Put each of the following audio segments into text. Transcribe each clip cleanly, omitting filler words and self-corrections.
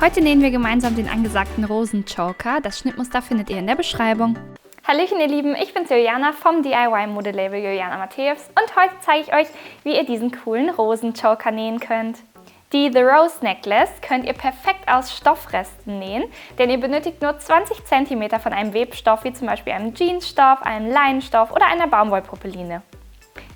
Heute nähen wir gemeinsam den angesagten Rosenchoker. Das Schnittmuster findet ihr in der Beschreibung. Hallöchen ihr Lieben, ich bin's Juliana vom DIY-Modelabel Juliana Matthäus und heute zeige ich euch, wie ihr diesen coolen Rosenchoker nähen könnt. Die The Rose Necklace könnt ihr perfekt aus Stoffresten nähen, denn ihr benötigt nur 20 cm von einem Webstoff, wie zum Beispiel einem Jeansstoff, einem Leinenstoff oder einer Baumwollpopeline.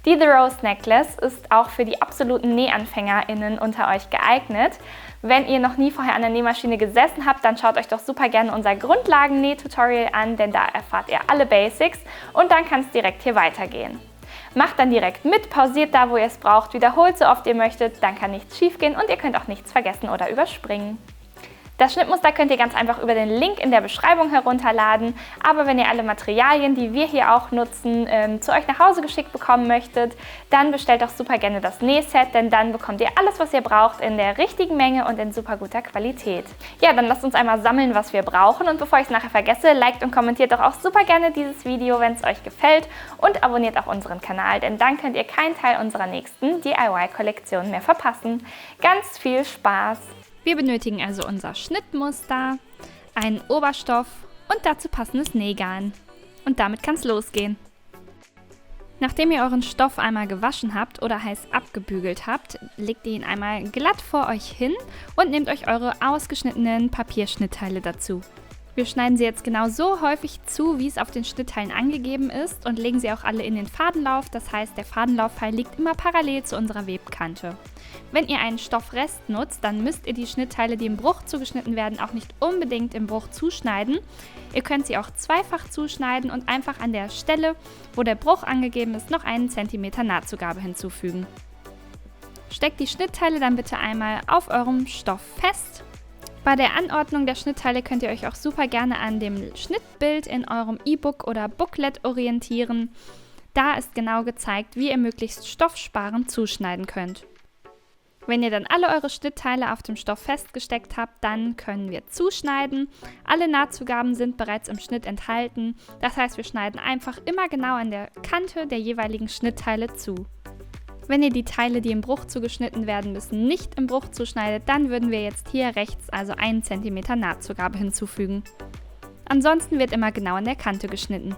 Die The Rose Necklace ist auch für die absoluten NähanfängerInnen unter euch geeignet. Wenn ihr noch nie vorher an der Nähmaschine gesessen habt, dann schaut euch doch super gerne unser Grundlagen-Näh-Tutorial an, denn da erfahrt ihr alle Basics und dann kann es direkt hier weitergehen. Macht dann direkt mit, pausiert da, wo ihr es braucht, wiederholt so oft ihr möchtet, dann kann nichts schief gehen und ihr könnt auch nichts vergessen oder überspringen. Das Schnittmuster könnt ihr ganz einfach über den Link in der Beschreibung herunterladen, aber wenn ihr alle Materialien, die wir hier auch nutzen, zu euch nach Hause geschickt bekommen möchtet, dann bestellt doch super gerne das Nähset, denn dann bekommt ihr alles, was ihr braucht, in der richtigen Menge und in super guter Qualität. Ja, dann lasst uns einmal sammeln, was wir brauchen und bevor ich es nachher vergesse, liked und kommentiert doch auch super gerne dieses Video, wenn es euch gefällt und abonniert auch unseren Kanal, denn dann könnt ihr keinen Teil unserer nächsten DIY-Kollektion mehr verpassen. Ganz viel Spaß! Wir benötigen also unser Schnittmuster, einen Oberstoff und dazu passendes Nähgarn. Und damit kann es losgehen. Nachdem ihr euren Stoff einmal gewaschen habt oder heiß abgebügelt habt, legt ihr ihn einmal glatt vor euch hin und nehmt euch eure ausgeschnittenen Papierschnittteile dazu. Wir schneiden sie jetzt genau so häufig zu, wie es auf den Schnittteilen angegeben ist und legen sie auch alle in den Fadenlauf, das heißt der Fadenlaufpfeil liegt immer parallel zu unserer Webkante. Wenn ihr einen Stoffrest nutzt, dann müsst ihr die Schnittteile, die im Bruch zugeschnitten werden, auch nicht unbedingt im Bruch zuschneiden. Ihr könnt sie auch zweifach zuschneiden und einfach an der Stelle, wo der Bruch angegeben ist, noch einen Zentimeter Nahtzugabe hinzufügen. Steckt die Schnittteile dann bitte einmal auf eurem Stoff fest. Bei der Anordnung der Schnittteile könnt ihr euch auch super gerne an dem Schnittbild in eurem E-Book oder Booklet orientieren. Da ist genau gezeigt, wie ihr möglichst stoffsparend zuschneiden könnt. Wenn ihr dann alle eure Schnittteile auf dem Stoff festgesteckt habt, dann können wir zuschneiden. Alle Nahtzugaben sind bereits im Schnitt enthalten. Das heißt, wir schneiden einfach immer genau an der Kante der jeweiligen Schnittteile zu. Wenn ihr die Teile, die im Bruch zugeschnitten werden müssen, nicht im Bruch zuschneidet, dann würden wir jetzt hier rechts also 1 cm Nahtzugabe hinzufügen. Ansonsten wird immer genau an der Kante geschnitten.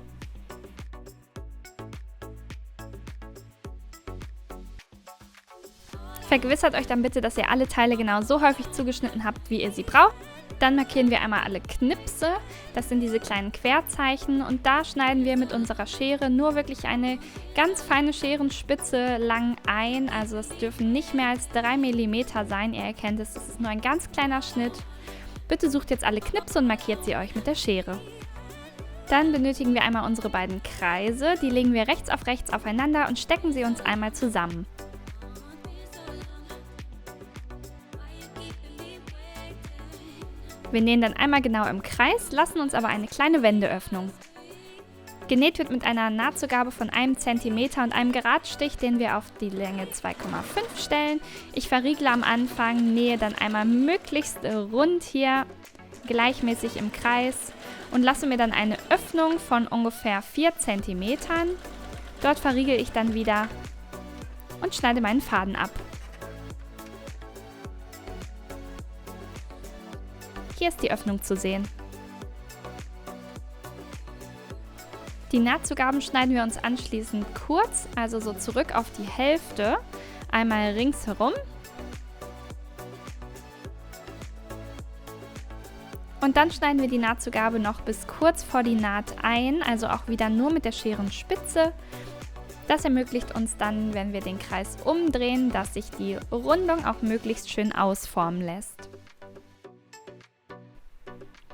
Vergewissert euch dann bitte, dass ihr alle Teile genau so häufig zugeschnitten habt, wie ihr sie braucht. Dann markieren wir einmal alle Knipse, das sind diese kleinen Querzeichen und da schneiden wir mit unserer Schere nur wirklich eine ganz feine Scherenspitze lang ein, also es dürfen nicht mehr als 3 mm sein, ihr erkennt es, das ist nur ein ganz kleiner Schnitt. Bitte sucht jetzt alle Knipse und markiert sie euch mit der Schere. Dann benötigen wir einmal unsere beiden Kreise, die legen wir rechts auf rechts aufeinander und stecken sie uns einmal zusammen. Wir nähen dann einmal genau im Kreis, lassen uns aber eine kleine Wendeöffnung. Genäht wird mit einer Nahtzugabe von 1 cm und einem Geradstich, den wir auf die Länge 2,5 stellen. Ich verriegle am Anfang, nähe dann einmal möglichst rund hier, gleichmäßig im Kreis und lasse mir dann eine Öffnung von ungefähr 4 cm. Dort verriegel ich dann wieder und schneide meinen Faden ab. Hier ist die Öffnung zu sehen. Die Nahtzugaben schneiden wir uns anschließend kurz, also so zurück auf die Hälfte, einmal ringsherum. Und dann schneiden wir die Nahtzugabe noch bis kurz vor die Naht ein, also auch wieder nur mit der Scherenspitze. Das ermöglicht uns dann, wenn wir den Kreis umdrehen, dass sich die Rundung auch möglichst schön ausformen lässt.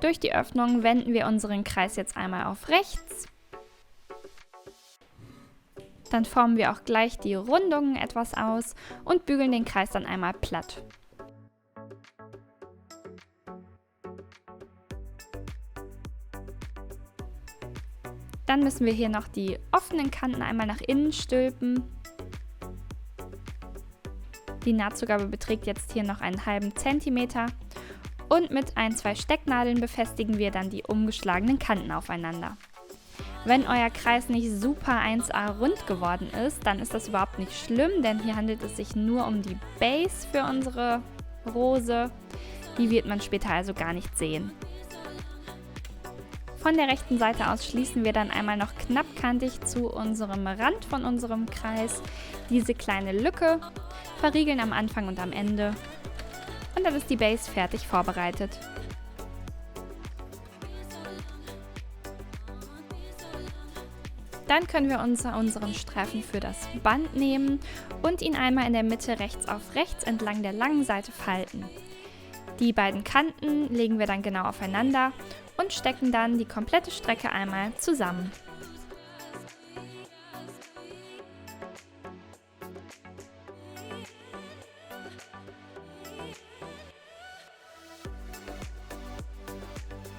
Durch die Öffnung wenden wir unseren Kreis jetzt einmal auf rechts. Dann formen wir auch gleich die Rundungen etwas aus und bügeln den Kreis dann einmal platt. Dann müssen wir hier noch die offenen Kanten einmal nach innen stülpen. Die Nahtzugabe beträgt jetzt hier noch einen halben Zentimeter. Und mit 1-2 Stecknadeln befestigen wir dann die umgeschlagenen Kanten aufeinander. Wenn euer Kreis nicht super 1A rund geworden ist, dann ist das überhaupt nicht schlimm, denn hier handelt es sich nur um die Base für unsere Rose. Die wird man später also gar nicht sehen. Von der rechten Seite aus schließen wir dann einmal noch knappkantig zu unserem Rand von unserem Kreis diese kleine Lücke, verriegeln am Anfang und am Ende und dann ist die Base fertig vorbereitet. Dann können wir unseren Streifen für das Band nehmen und ihn einmal in der Mitte rechts auf rechts entlang der langen Seite falten. Die beiden Kanten legen wir dann genau aufeinander und stecken dann die komplette Strecke einmal zusammen.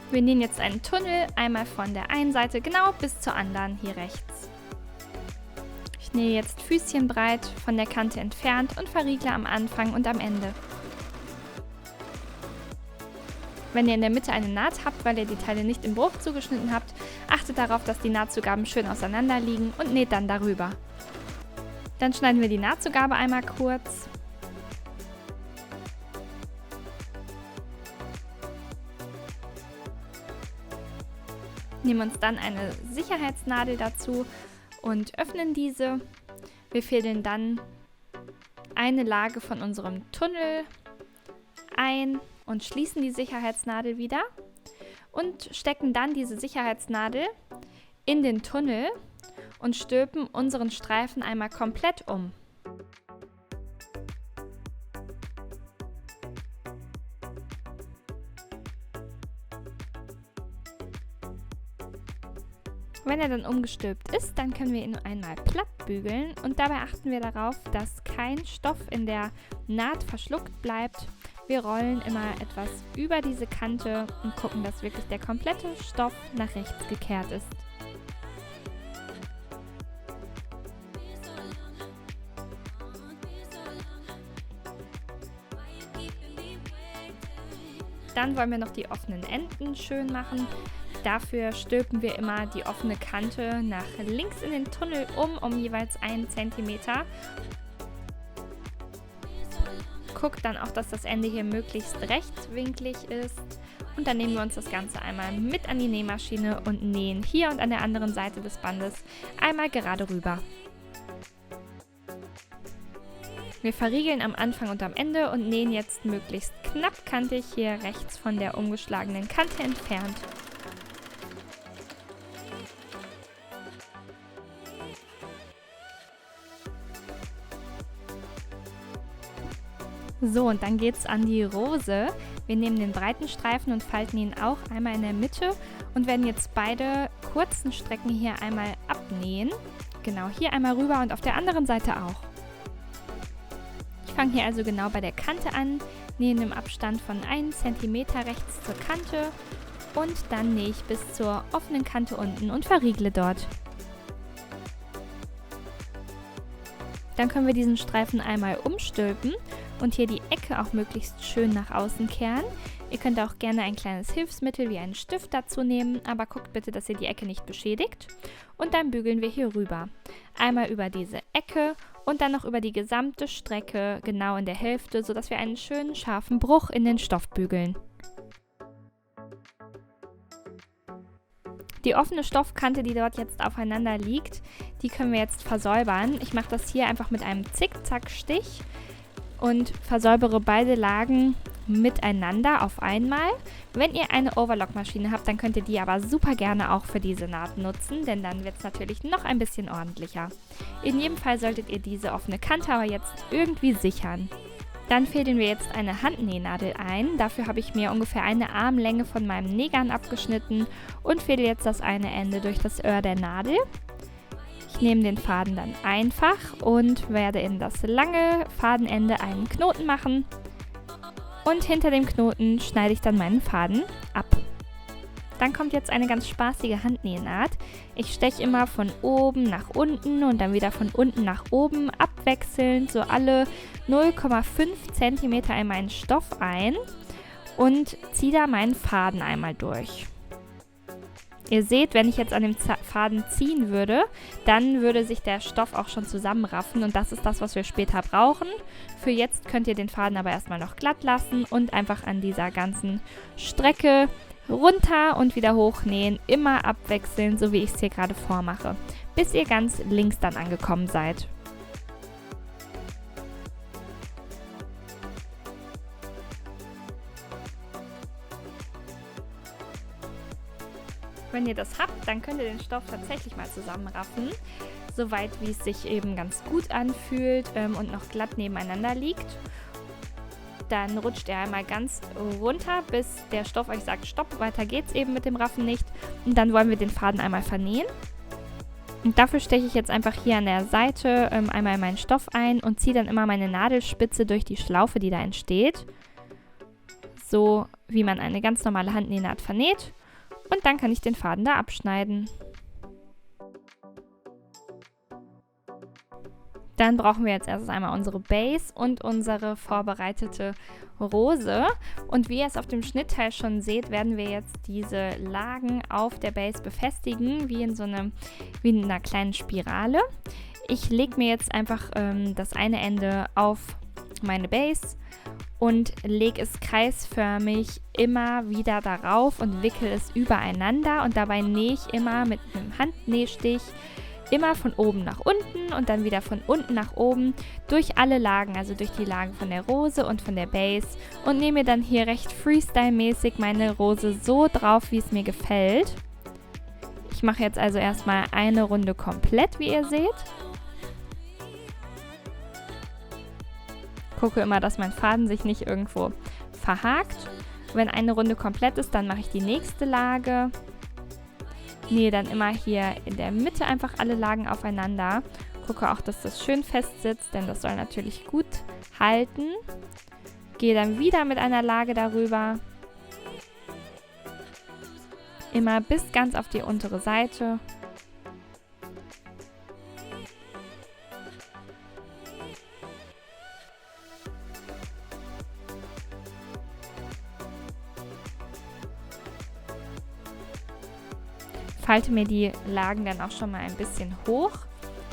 Wir nähen jetzt einen Tunnel einmal von der einen Seite genau bis zur anderen hier rechts. Ich nähe jetzt füßchenbreit von der Kante entfernt und verriegle am Anfang und am Ende. Wenn ihr in der Mitte eine Naht habt, weil ihr die Teile nicht im Bruch zugeschnitten habt, achtet darauf, dass die Nahtzugaben schön auseinander liegen und näht dann darüber. Dann schneiden wir die Nahtzugabe einmal kurz. Nehmen uns dann eine Sicherheitsnadel dazu und öffnen diese. Wir fädeln dann eine Lage von unserem Tunnel ein und schließen die Sicherheitsnadel wieder und stecken dann diese Sicherheitsnadel in den Tunnel und stülpen unseren Streifen einmal komplett um. Wenn er dann umgestülpt ist, dann können wir ihn einmal platt bügeln und dabei achten wir darauf, dass kein Stoff in der Naht verschluckt bleibt. Wir rollen immer etwas über diese Kante und gucken, dass wirklich der komplette Stoff nach rechts gekehrt ist. Dann wollen wir noch die offenen Enden schön machen. Dafür stülpen wir immer die offene Kante nach links in den Tunnel um jeweils 1 cm. Guckt dann auch, dass das Ende hier möglichst rechtwinklig ist. Und dann nehmen wir uns das Ganze einmal mit an die Nähmaschine und nähen hier und an der anderen Seite des Bandes einmal gerade rüber. Wir verriegeln am Anfang und am Ende und nähen jetzt möglichst knappkantig hier rechts von der umgeschlagenen Kante entfernt. So, und dann geht's an die Rose. Wir nehmen den breiten Streifen und falten ihn auch einmal in der Mitte und werden jetzt beide kurzen Strecken hier einmal abnähen. Genau, hier einmal rüber und auf der anderen Seite auch. Ich fange hier also genau bei der Kante an, nähe im Abstand von 1 cm rechts zur Kante und dann nähe ich bis zur offenen Kante unten und verriegle dort. Dann können wir diesen Streifen einmal umstülpen und hier die Ecke auch möglichst schön nach außen kehren. Ihr könnt auch gerne ein kleines Hilfsmittel wie einen Stift dazu nehmen, aber guckt bitte, dass ihr die Ecke nicht beschädigt. Und dann bügeln wir hier rüber. Einmal über diese Ecke und dann noch über die gesamte Strecke, genau in der Hälfte, sodass wir einen schönen scharfen Bruch in den Stoff bügeln. Die offene Stoffkante, die dort jetzt aufeinander liegt, die können wir jetzt versäubern. Ich mache das hier einfach mit einem Zickzackstich und versäubere beide Lagen miteinander auf einmal. Wenn ihr eine Overlockmaschine habt, dann könnt ihr die aber super gerne auch für diese Naht nutzen, denn dann wird es natürlich noch ein bisschen ordentlicher. In jedem Fall solltet ihr diese offene Kante aber jetzt irgendwie sichern. Dann fädeln wir jetzt eine Handnähnadel ein. Dafür habe ich mir ungefähr eine Armlänge von meinem Nähgarn abgeschnitten und fädel jetzt das eine Ende durch das Öhr der Nadel. Ich nehme den Faden dann einfach und werde in das lange Fadenende einen Knoten machen. Und hinter dem Knoten schneide ich dann meinen Faden ab. Dann kommt jetzt eine ganz spaßige Handnähnaht. Ich steche immer von oben nach unten und dann wieder von unten nach oben, abwechselnd so alle 0,5 cm in meinen Stoff ein und ziehe da meinen Faden einmal durch. Ihr seht, wenn ich jetzt an dem Faden ziehen würde, dann würde sich der Stoff auch schon zusammenraffen und das ist das, was wir später brauchen. Für jetzt könnt ihr den Faden aber erstmal noch glatt lassen und einfach an dieser ganzen Strecke runter und wieder hochnähen, immer abwechselnd, so wie ich es hier gerade vormache, bis ihr ganz links dann angekommen seid. Wenn ihr das habt, dann könnt ihr den Stoff tatsächlich mal zusammenraffen, soweit wie es sich eben ganz gut anfühlt und noch glatt nebeneinander liegt. Dann rutscht ihr einmal ganz runter, bis der Stoff euch sagt, stopp, weiter geht's eben mit dem Raffen nicht. Und dann wollen wir den Faden einmal vernähen. Und dafür steche ich jetzt einfach hier an der Seite einmal meinen Stoff ein und ziehe dann immer meine Nadelspitze durch die Schlaufe, die da entsteht. So wie man eine ganz normale Handnähnaht vernäht. Und dann kann ich den Faden da abschneiden. Dann brauchen wir jetzt erst einmal unsere Base und unsere vorbereitete Rose. Und wie ihr es auf dem Schnittteil schon seht, werden wir jetzt diese Lagen auf der Base befestigen, wie in einer kleinen Spirale. Ich lege mir jetzt einfach das eine Ende auf meine Base und lege es kreisförmig immer wieder darauf und wickel es übereinander und dabei nähe ich immer mit einem Handnähstich immer von oben nach unten und dann wieder von unten nach oben durch alle Lagen, also durch die Lagen von der Rose und von der Base und nehme mir dann hier recht Freestyle-mäßig meine Rose so drauf, wie es mir gefällt. Ich mache jetzt also erstmal eine Runde komplett, wie ihr seht. Gucke immer, dass mein Faden sich nicht irgendwo verhakt. Wenn eine Runde komplett ist, dann mache ich die nächste Lage. Nähe dann immer hier in der Mitte einfach alle Lagen aufeinander. Gucke auch, dass das schön fest sitzt, denn das soll natürlich gut halten. Gehe dann wieder mit einer Lage darüber. Immer bis ganz auf die untere Seite. Falte mir die Lagen dann auch schon mal ein bisschen hoch,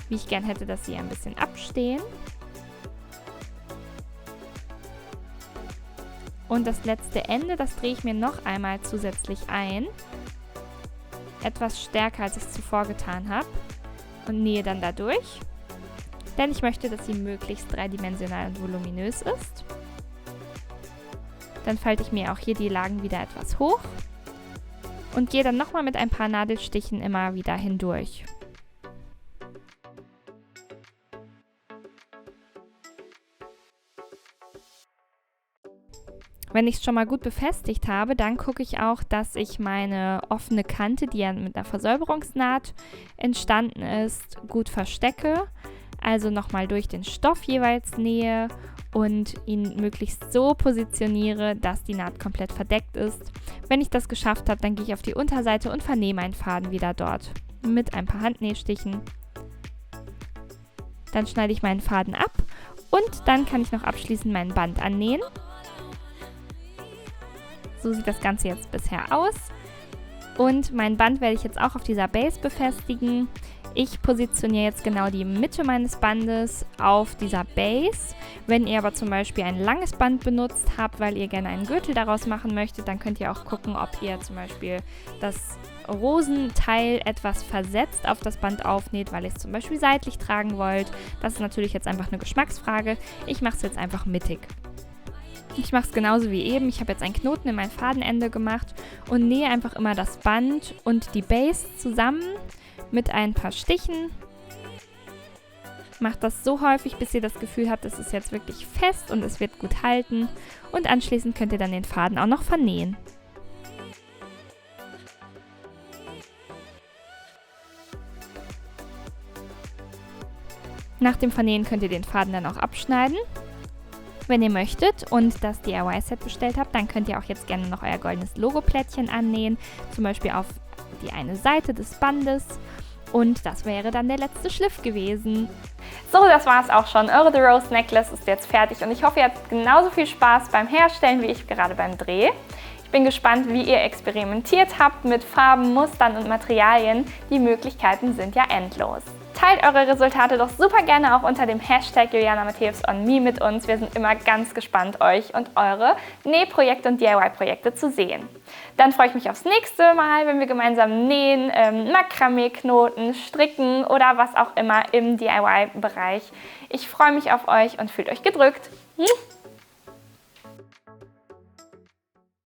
wie ich gern hätte, dass sie ein bisschen abstehen. Und das letzte Ende, das drehe ich mir noch einmal zusätzlich ein. Etwas stärker, als ich es zuvor getan habe. Und nähe dann dadurch. Denn ich möchte, dass sie möglichst dreidimensional und voluminös ist. Dann falte ich mir auch hier die Lagen wieder etwas hoch. Und gehe dann nochmal mit ein paar Nadelstichen immer wieder hindurch. Wenn ich es schon mal gut befestigt habe, dann gucke ich auch, dass ich meine offene Kante, die ja mit einer Versäuberungsnaht entstanden ist, gut verstecke. Also nochmal durch den Stoff jeweils nähe und ihn möglichst so positioniere, dass die Naht komplett verdeckt ist. Wenn ich das geschafft habe, dann gehe ich auf die Unterseite und vernähe meinen Faden wieder dort mit ein paar Handnähstichen. Dann schneide ich meinen Faden ab und dann kann ich noch abschließend mein Band annähen. So sieht das Ganze jetzt bisher aus. Und mein Band werde ich jetzt auch auf dieser Base befestigen. Ich positioniere jetzt genau die Mitte meines Bandes auf dieser Base. Wenn ihr aber zum Beispiel ein langes Band benutzt habt, weil ihr gerne einen Gürtel daraus machen möchtet, dann könnt ihr auch gucken, ob ihr zum Beispiel das Rosenteil etwas versetzt auf das Band aufnäht, weil ihr es zum Beispiel seitlich tragen wollt. Das ist natürlich jetzt einfach eine Geschmacksfrage. Ich mache es jetzt einfach mittig. Ich mache es genauso wie eben. Ich habe jetzt einen Knoten in mein Fadenende gemacht und nähe einfach immer das Band und die Base zusammen mit ein paar Stichen. Macht das so häufig, bis ihr das Gefühl habt, es ist jetzt wirklich fest und es wird gut halten. Und anschließend könnt ihr dann den Faden auch noch vernähen. Nach dem Vernähen könnt ihr den Faden dann auch abschneiden. Wenn ihr möchtet und das DIY-Set bestellt habt, dann könnt ihr auch jetzt gerne noch euer goldenes Logo-Plättchen annähen. Zum Beispiel auf die eine Seite des Bandes. Und das wäre dann der letzte Schliff gewesen. So, das war es auch schon. Eure The Rose Necklace ist jetzt fertig und ich hoffe, ihr habt genauso viel Spaß beim Herstellen wie ich gerade beim Dreh. Ich bin gespannt, wie ihr experimentiert habt mit Farben, Mustern und Materialien. Die Möglichkeiten sind ja endlos. Teilt eure Resultate doch super gerne auch unter dem Hashtag JulianaMatthäusonMe mit uns. Wir sind immer ganz gespannt, euch und eure Nähprojekte und DIY-Projekte zu sehen. Dann freue ich mich aufs nächste Mal, wenn wir gemeinsam nähen, Makramee knoten, stricken oder was auch immer im DIY-Bereich. Ich freue mich auf euch und fühlt euch gedrückt.